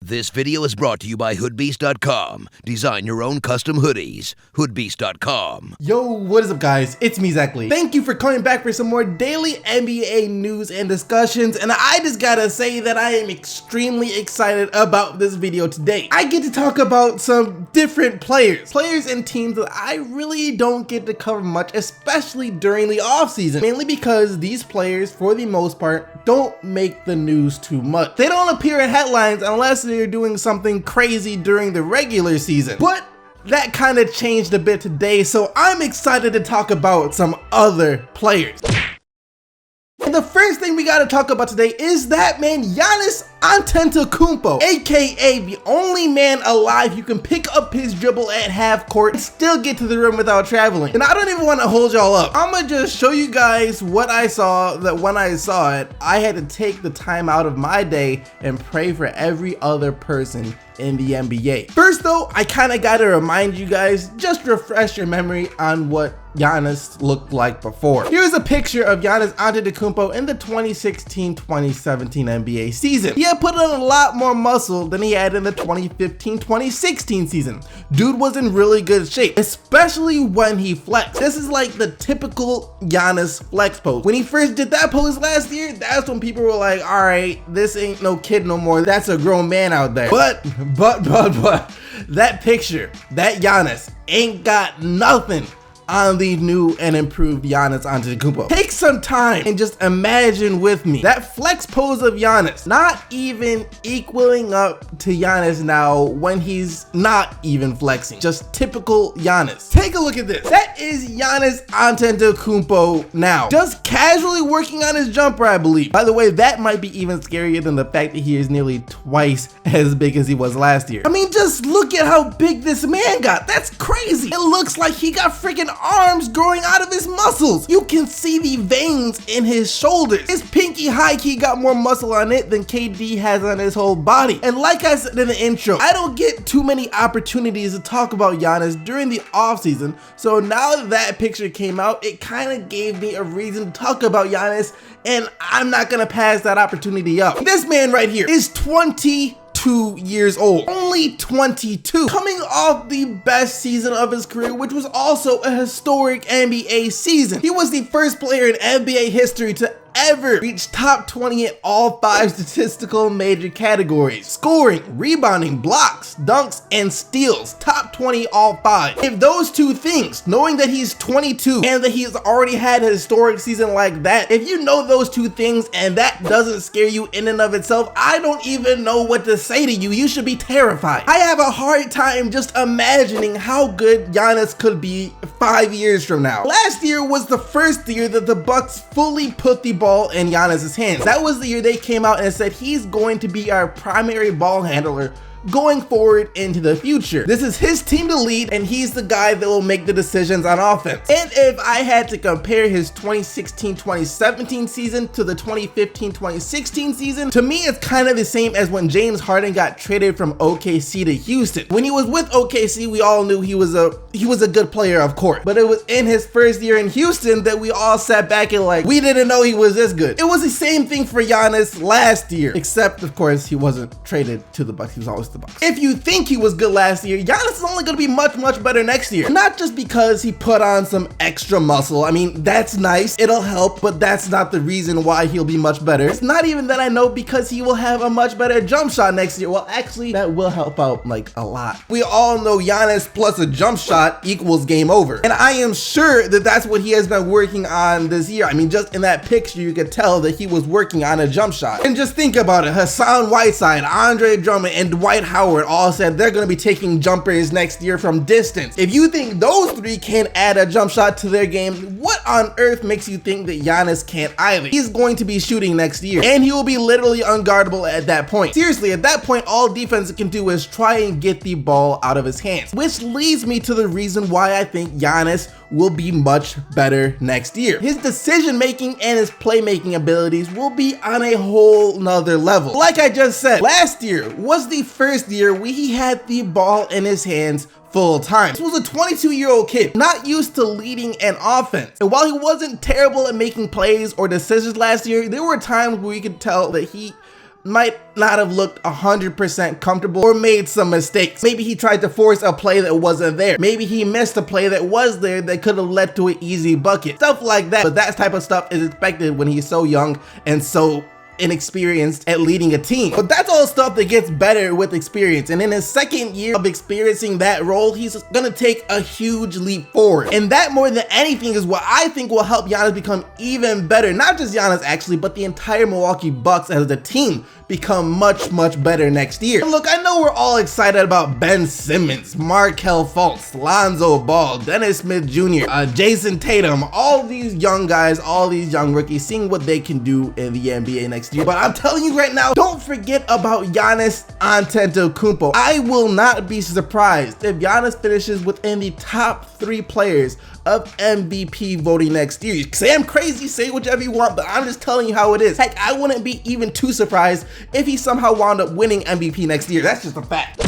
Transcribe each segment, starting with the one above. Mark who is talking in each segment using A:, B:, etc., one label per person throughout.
A: This video is brought to you by hoodbeast.com. Design your own custom hoodies. hoodbeast.com.
B: Yo, what is up guys? It's me, Zachary. Thank you for coming back for some more daily NBA news and discussions, and I just gotta say that I am extremely excited about this video today. I get to talk about some different players and teams that I really don't get to cover much, especially during the offseason, mainly because these players, for the most part, don't make the news too much. They don't appear in headlines unless they're doing something crazy during the regular season. But that kind of changed a bit today, so I'm excited to talk about some other players. And the first thing we gotta talk about today is that man Giannis Atentokounmpo, aka the only man alive who can pick up his dribble at half court and still get to the rim without traveling. And I don't even want to hold y'all up. I'm gonna just show you guys what I saw, that when I saw it, I had to take the time out of my day and pray for every other person in the NBA. First though, I kind of gotta remind you guys, just refresh your memory on what Giannis looked like before. Here's a picture of Giannis Atentokounmpo in the 2016-2017 NBA season. He had put on a lot more muscle than he had in the 2015-2016 season. Dude was in really good shape, especially when he flexed. This is like the typical Giannis flex pose. When he first did that pose last year, that's when people were like, all right, this ain't no kid no more. That's a grown man out there. But that picture, that Giannis ain't got nothing on the new and improved Giannis Atentokounmpo. Take some time and just imagine with me that flex pose of Giannis, not even equaling up to Giannis now when he's not even flexing. Just typical Giannis. Take a look at this. That is Giannis Atentokounmpo now, just casually working on his jumper, I believe. By the way, that might be even scarier than the fact that he is nearly twice as big as he was last year. I mean, just look at how big this man got. That's crazy. It looks like he got freaking arms growing out of his muscles. You can see the veins in his shoulders. His pinky high-key got more muscle on it than KD has on his whole body. And like I said in the intro, I don't get too many opportunities to talk about Giannis during the offseason, so now that picture came out, it kind of gave me a reason to talk about Giannis, and I'm not gonna pass that opportunity up. This man right here is 22 years old, only 22, coming off the best season of his career, which was also a historic NBA season. He was the first player in NBA history to ever reach top 20 in all 5 statistical major categories: scoring, rebounding, blocks, dunks, and steals. Top 20 all 5. If those two things, knowing that he's 22 and that he's already had a historic season like that, if you know those two things and that doesn't scare you in and of itself, I don't even know what to say to you. You should be terrified. I have a hard time just imagining how good Giannis could be 5 years from now. Last year was the first year that the Bucks fully put the ball in Giannis's hands. That was the year they came out and said he's going to be our primary ball handler going forward into the future. This is his team to lead, and he's the guy that will make the decisions on offense. And if I had to compare his 2016-2017 season to the 2015-2016 season, to me it's kind of the same as when James Harden got traded from OKC to Houston. When he was with OKC, we all knew he was a good player, of course, but it was in his first year in Houston that we all sat back and like, we didn't know he was this good. It was the same thing for Giannis last year, except of course he wasn't traded to the Bucks. He was always the Bucks. If you think he was good last year, Giannis is only going to be much better next year. Not just because he put on some extra muscle. I mean, that's nice, it'll help, but that's not the reason why he'll be much better. It's not even that I know because he will have a much better jump shot next year. Well, actually, that will help out like a lot. We all know Giannis plus a jump shot equals game over. And I am sure that that's what he has been working on this year. I mean, just in that picture, you could tell that he was working on a jump shot. And just think about it. Hassan Whiteside, Andre Drummond, and Dwight Howard all said they're going to be taking jumpers next year from distance. If you think those three can't add a jump shot to their game, what on earth makes you think that Giannis can't either? He's going to be shooting next year, and he will be literally unguardable at that point. Seriously, at that point, all defense can do is try and get the ball out of his hands, which leads me to the reason why I think Giannis will be much better next year. His decision making and his playmaking abilities will be on a whole nother level. Like I just said, last year was the first year where he had the ball in his hands full time. This was a 22-year-old kid, not used to leading an offense. And while he wasn't terrible at making plays or decisions last year, there were times where you could tell that he might not have looked 100% comfortable or made some mistakes. Maybe he tried to force a play that wasn't there. Maybe he missed a play that was there that could have led to an easy bucket. Stuff like that. But that type of stuff is expected when he's so young and so inexperienced at leading a team. But that's all stuff that gets better with experience, and in his second year of experiencing that role, he's gonna take a huge leap forward, and that more than anything is what I think will help Giannis become even better. Not just Giannis actually, but the entire Milwaukee Bucks as a team become much better next year. And look, I know we're all excited about Ben Simmons, Markelle Fultz, Lonzo Ball, Dennis Smith Jr., Jason Tatum, all these young guys, all these young rookies, seeing what they can do in the NBA next year. But I'm telling you right now, don't forget about Giannis Atentokounmpo. I will not be surprised if Giannis finishes within the top 3 players of MVP voting next year. Say I'm crazy, say whatever you want, but I'm just telling you how it is. Heck, I wouldn't be even too surprised if he somehow wound up winning MVP next year. That's just a fact.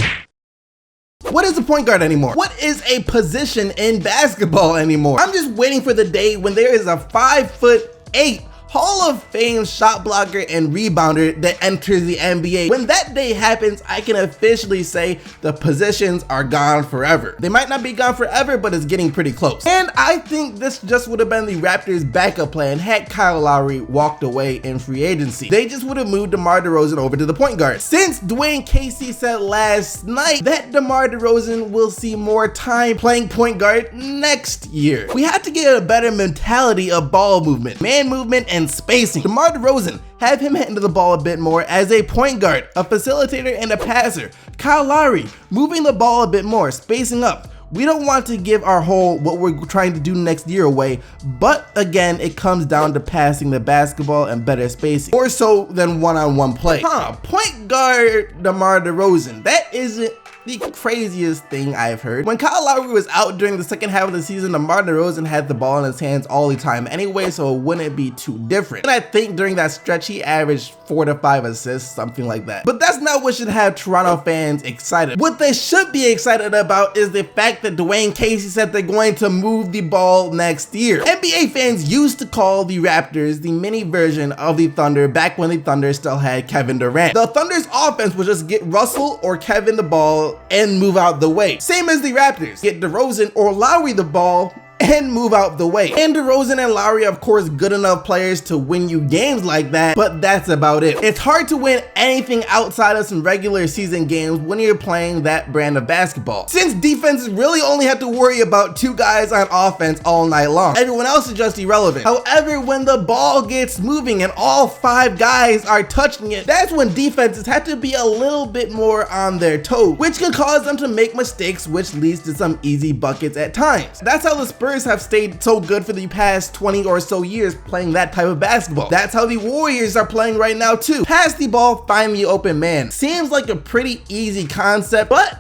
B: What is a point guard anymore? What is a position in basketball anymore? I'm just waiting for the day when there is a 5'8" Hall of Fame shot blocker and rebounder that enters the NBA. When that day happens, I can officially say the positions are gone forever. They might not be gone forever, but it's getting pretty close. And I think this just would have been the Raptors' backup plan had Kyle Lowry walked away in free agency. They just would have moved DeMar DeRozan over to the point guard. Since Dwayne Casey said last night that DeMar DeRozan will see more time playing point guard next year, we had to get a better mentality of ball movement, man movement, and spacing. DeMar DeRozan, have him handle the ball a bit more as a point guard, a facilitator, and a passer. Kyle Lowry, moving the ball a bit more, spacing up. We don't want to give our whole what we're trying to do next year away, but again, it comes down to passing the basketball and better spacing, more so than one-on-one play. Point guard DeMar DeRozan, that isn't the craziest thing I've heard. When Kyle Lowry was out during the second half of the season, DeMar DeRozan had the ball in his hands all the time anyway, so it wouldn't be too different. And I think during that stretch, he averaged 4 to 5 assists, something like that. But that's not what should have Toronto fans excited. What they should be excited about is the fact that Dwayne Casey said they're going to move the ball next year. NBA fans used to call the Raptors the mini version of the Thunder back when the Thunder still had Kevin Durant. The Thunder's offense would just get Russell or Kevin the ball and move out the way. Same as the Raptors, get DeRozan or Lowry the ball and move out the way. And DeRozan and Lowry, of course, good enough players to win you games like that, but that's about it. It's hard to win anything outside of some regular season games when you're playing that brand of basketball, since defenses really only have to worry about 2 guys on offense all night long. Everyone else is just irrelevant. However, when the ball gets moving and all 5 guys are touching it, that's when defenses have to be a little bit more on their toes, which can cause them to make mistakes, which leads to some easy buckets at times. That's how the Spurs have stayed so good for the past 20 or so years playing that type of basketball. That's how the Warriors are playing right now too. Pass the ball, find the open man. Seems like a pretty easy concept, but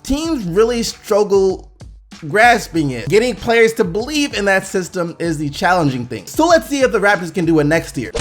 B: teams really struggle grasping it. Getting players to believe in that system is the challenging thing. So let's see if the Raptors can do it next year.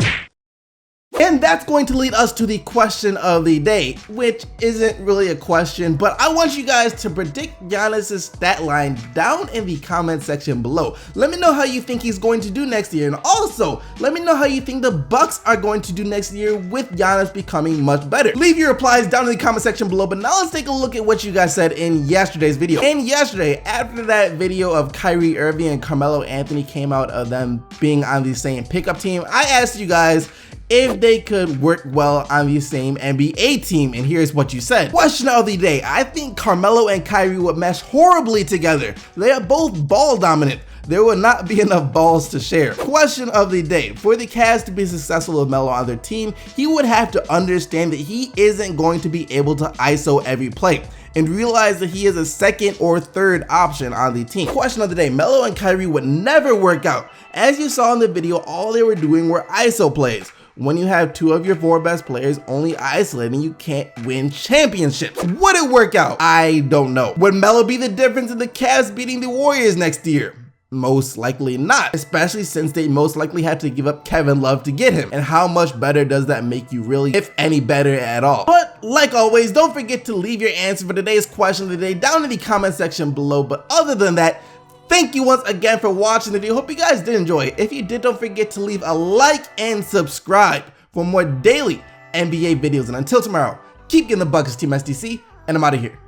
B: And that's going to lead us to the question of the day, which isn't really a question, but I want you guys to predict Giannis's stat line down in the comment section below. Let me know how you think he's going to do next year, and also let me know how you think the Bucks are going to do next year with Giannis becoming much better. Leave your replies down in the comment section below, but now let's take a look at what you guys said in yesterday's video. And yesterday, after that video of Kyrie Irving and Carmelo Anthony came out of them being on the same pickup team, I asked you guys if they could work well on the same NBA team, and here's what you said. Question of the day: I think Carmelo and Kyrie would mesh horribly together. They are both ball dominant. There would not be enough balls to share. Question of the day: for the Cavs to be successful with Melo on their team, he would have to understand that he isn't going to be able to ISO every play, and realize that he is a second or third option on the team. Question of the day: Melo and Kyrie would never work out. As you saw in the video, all they were doing were ISO plays. When you have 2 of your 4 best players only isolating, you can't win championships. Would it work out? I don't know. Would Melo be the difference in the Cavs beating the Warriors next year? Most likely not, especially since they most likely had to give up Kevin Love to get him. And how much better does that make you really, if any better at all? But like always, don't forget to leave your answer for today's question of the day down in the comment section below. But other than that, thank you once again for watching the video. Hope you guys did enjoy it. If you did, don't forget to leave a like and subscribe for more daily NBA videos. And until tomorrow, keep getting the buckets, Team SDC, and I'm out of here.